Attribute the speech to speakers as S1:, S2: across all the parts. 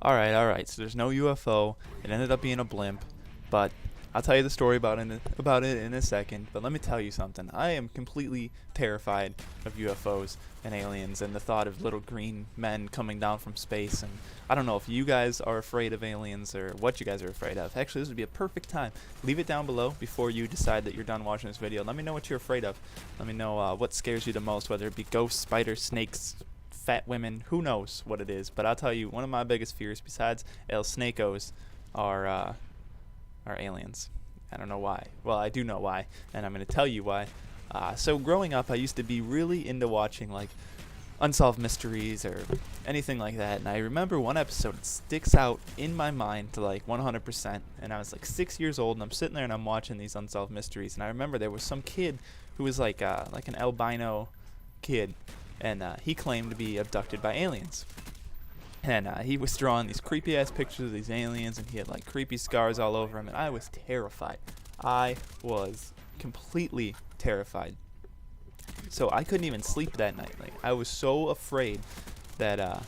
S1: Alright, so there's no UFO. It ended up being a blimp, but I'll tell you the story about it in a second. But let me tell you something. I am completely terrified of UFOs and aliens and the thought of little green men coming down from space. And I don't know if you guys are afraid of aliens or what you guys are afraid of. Actually, this would be a perfect time. Leave it down below before you decide that you're done watching this video. Let me know what you're afraid of. Let me know what scares you the most, whether it be ghosts, spiders, snakes, fat women, who knows what it is. But I'll tell you, one of my biggest fears besides El Snakos are aliens. I don't know why. Well, I do know why, and I'm going to tell you why. So growing up, I used to be really into watching like unsolved mysteries or anything like that, and I remember one episode that sticks out in my mind to like 100%, and I was like 6 years old, and I'm sitting there and I'm watching these unsolved mysteries, and I remember there was some kid who was like an albino kid, and he claimed to be abducted by aliens. And he was drawing these creepy ass pictures of these aliens, and he had like creepy scars all over him, and I was terrified. I was completely terrified. So I couldn't even sleep that night. Like, I was so afraid that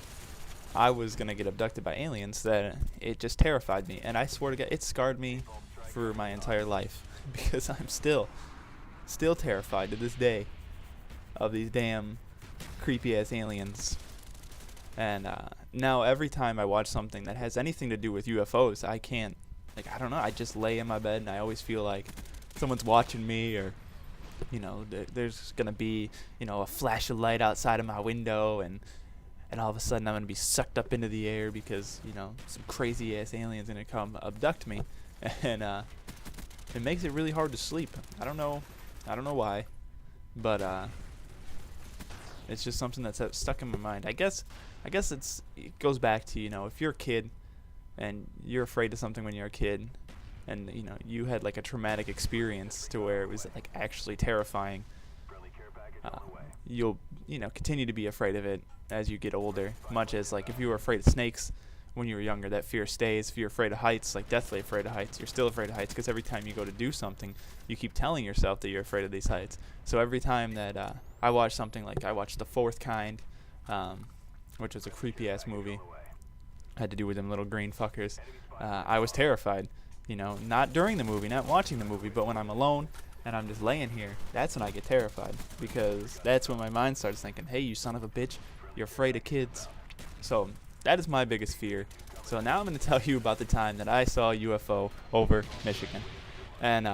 S1: I was gonna get abducted by aliens that it just terrified me. And I swear to God, it scarred me for my entire life because I'm still terrified to this day of these damn creepy ass aliens. And now every time I watch something that has anything to do with UFOs, I can't, like, I don't know, I just lay in my bed and I always feel like someone's watching me, or, you know, there's going to be, you know, a flash of light outside of my window, and all of a sudden I'm going to be sucked up into the air because, you know, some crazy ass alien's going to come abduct me. And it makes it really hard to sleep. I don't know why, but it's just something that's stuck in my mind. I guess it goes back to, you know, if you're a kid and you're afraid of something when you're a kid, and, you know, you had like a traumatic experience to where it was like actually terrifying, you'll, you know, continue to be afraid of it as you get older. Much as like if you were afraid of snakes when you were younger, that fear stays. If you're afraid of heights, like deathly afraid of heights, you're still afraid of heights because every time you go to do something, you keep telling yourself that you're afraid of these heights. So every time that I watch something, like I watched The Fourth Kind, which was a creepy ass movie, had to do with them little green fuckers, I was terrified. You know, not during the movie, not watching the movie, but when I'm alone and I'm just laying here, that's when I get terrified, because that's when my mind starts thinking, hey, you son of a bitch, you're afraid of kids. So that is my biggest fear. So now I'm going to tell you about the time that I saw a UFO over Michigan. And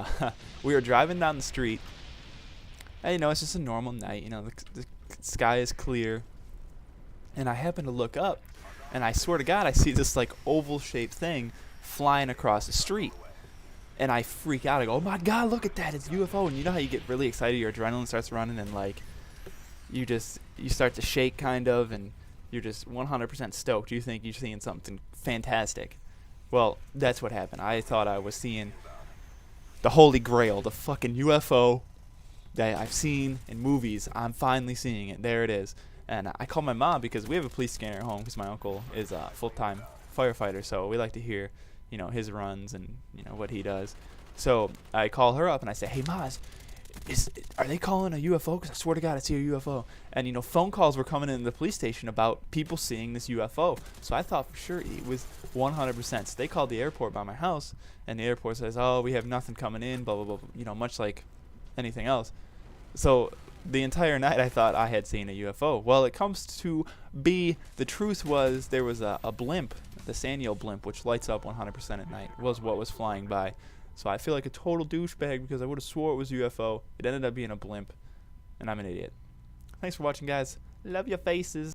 S1: we were driving down the street, and, you know, it's just a normal night. You know, the sky is clear, and I happen to look up, and I swear to God, I see this like oval-shaped thing flying across the street, and I freak out. I go, oh my God, look at that, it's a UFO. And you know how you get really excited, your adrenaline starts running, and like you start to shake kind of, and you're just 100% stoked. You think you're seeing something fantastic. Well, that's what happened. I thought I was seeing the Holy Grail, the fucking UFO that I've seen in movies. I'm finally seeing it. There it is. And I called my mom because we have a police scanner at home because my uncle is a full-time firefighter, so we like to hear, you know, his runs and, you know, what he does. So I call her up and I say, hey, Ma, are they calling a UFO? Because I swear to God, I see a UFO. And, you know, phone calls were coming into the police station about people seeing this UFO. So I thought for sure it was 100%. So they called the airport by my house, and the airport says, oh, we have nothing coming in, blah, blah, blah, you know, much like anything else. So the entire night I thought I had seen a UFO. Well, it comes to be, the truth was there was a blimp, the Sanyo blimp, which lights up 100% at night, was what was flying by. So I feel like a total douchebag because I would have swore it was a UFO. It ended up being a blimp, and I'm an idiot. Thanks for watching, guys. Love your faces.